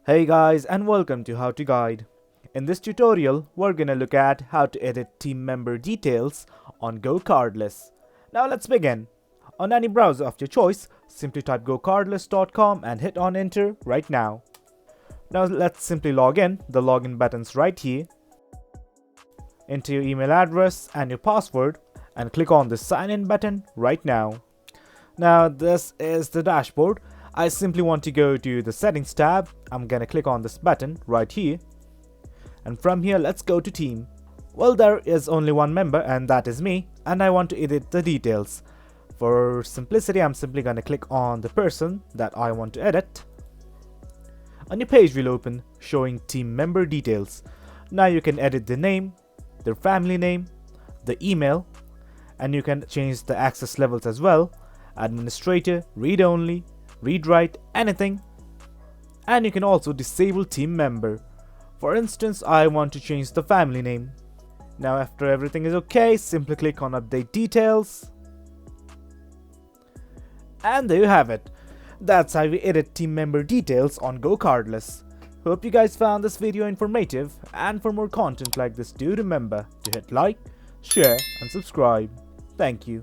Hey guys, and welcome to How to Guide. In this tutorial, we're gonna look at how to edit team member details on GoCardless. Now let's begin. On any browser of your choice, simply type gocardless.com and hit on enter right now. Now let's simply log in. The login button's right here. Enter your email address and your password and click on the sign in button right now. Now this is the dashboard. I simply want to go to the settings tab. I'm gonna click on this button right here, and from here let's go to team. Well, there is only one member and that is me, and I want to edit the details. For simplicity, I'm simply gonna click on the person that I want to edit. A new page will open showing team member details. Now you can edit the name, their family name, the email, and you can change the access levels as well: administrator, read only, read write, anything. And you can also disable team member. For instance, I want to change the family name. Now after everything is okay, simply click on update details, and there you have it. That's how we edit team member details on GoCardless. Hope you guys found this video informative, and for more content like this, do remember to hit like, share and subscribe. Thank you.